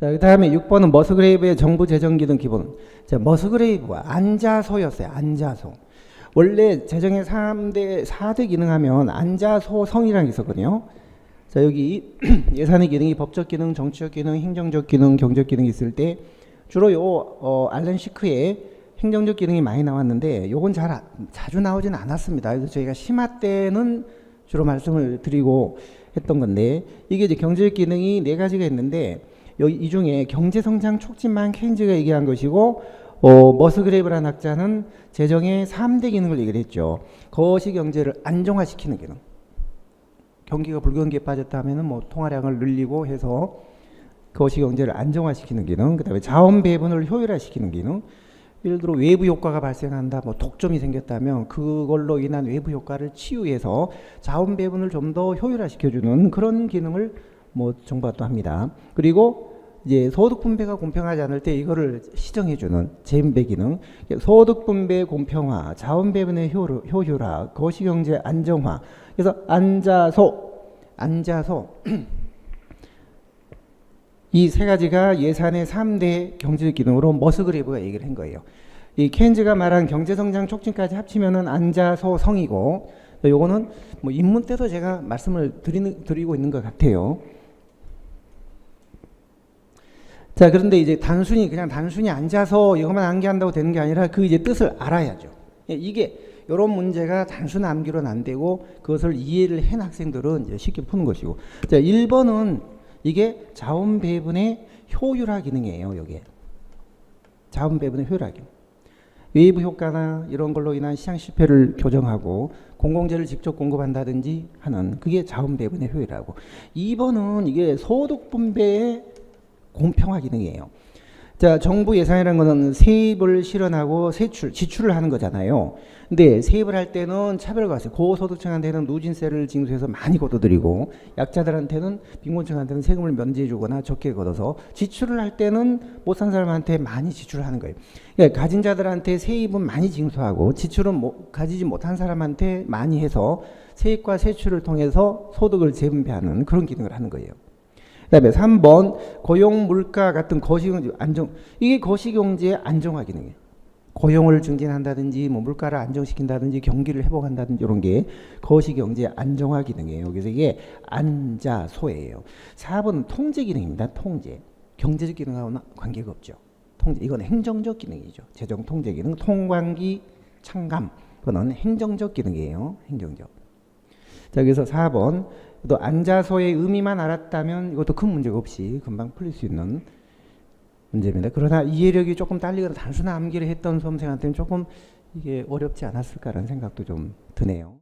자, 그 다음에 6번은 머스그레이브의 정부 재정 기능 기본. 자, 머스그레이브가 앉아소였어요. 앉아소. 원래 재정의 4대 기능하면 앉아소성이라는 게 있었거든요. 자, 여기 예산의 기능이 법적 기능, 정치적 기능, 행정적 기능, 경제적 기능이 있을 때 주로 알렌 시크의 행정적 기능이 많이 나왔는데 요건 자주 나오진 않았습니다. 그래서 저희가 심화 때는 주로 말씀을 드리고 했던 건데, 이게 이제 경제적 기능이 4가지가 있는데 여기 이 중에 경제성장 촉진만 케인즈가 얘기한 것이고, 머스그레이브라는 학자는 재정의 3대 기능을 얘기를 했죠. 거시경제를 안정화시키는 기능. 경기가 불경기에 빠졌다 하면은 뭐 통화량을 늘리고 해서 거시경제를 안정화시키는 기능. 그다음에 자원 배분을 효율화시키는 기능. 예를 들어 외부 효과가 발생한다, 뭐 독점이 생겼다면 그걸로 인한 외부 효과를 치유해서 자원 배분을 좀 더 효율화시켜주는 그런 기능을 뭐 정부가 또 합니다. 그리고 이제 소득 분배가 공평하지 않을 때 이거를 시정해주는 재분배 기능, 소득 분배 공평화, 자원 배분의 효율화, 거시경제 안정화. 그래서 앉아서 이 3가지가 예산의 3대 경제적 기능으로 머스그레이브가 얘기를 한 거예요. 이 케인즈가 말한 경제성장 촉진까지 합치면은 앉아소성이고, 요거는 뭐 입문 때도 제가 말씀을 드리고 있는 것 같아요. 자, 그런데 이제 단순히 앉아서 이것만 암기한다고 되는 게 아니라 그 이제 뜻을 알아야죠. 이게 이런 문제가 단순 암기로는 안 되고 그것을 이해를 한 학생들은 이제 쉽게 푸는 것이고. 자, 1번은 이게 자원 배분의 효율화 기능이에요. 여기에 자원 배분의 효율화 기능. 외부 효과나 이런 걸로 인한 시장 실패를 교정하고 공공재를 직접 공급한다든지 하는 그게 자원 배분의 효율화고. 2번은 이게 소득 분배의 공평화 기능이에요. 자, 정부 예산이라는 거는 세입을 실현하고 지출을 하는 거잖아요. 근데 세입을 할 때는 차별과세, 고소득층한테는 누진세를 징수해서 많이 걷어들이고, 약자들한테는, 빈곤층한테는 세금을 면제해주거나 적게 걷어서, 지출을 할 때는 못 산 사람한테 많이 지출을 하는 거예요. 그러니까 가진 자들한테 세입은 많이 징수하고 지출은 가지지 못한 사람한테 많이 해서 세입과 세출을 통해서 소득을 재분배하는 그런 기능을 하는 거예요. 그 다음에 3번 고용 물가 같은 거시경제 안정, 이게 거시경제의 안정화 기능이에요. 고용을 증진한다든지 뭐 물가를 안정시킨다든지 경기를 회복한다든지 이런 게 거시경제 안정화 기능이에요. 그래서 이게 앉아소예요. 4번은 통제 기능입니다. 통제. 경제적 기능하고는 관계가 없죠. 통제, 이건 행정적 기능이죠. 재정 통제 기능, 통관기 창감, 그거는 행정적 기능이에요. 행정적. 자, 그래서 4번 또 앉아서의 의미만 알았다면 이것도 큰 문제가 없이 금방 풀릴 수 있는 문제입니다. 그러나 이해력이 조금 딸리거나 단순한 암기를 했던 수험생한테는 조금 이게 어렵지 않았을까라는 생각도 좀 드네요.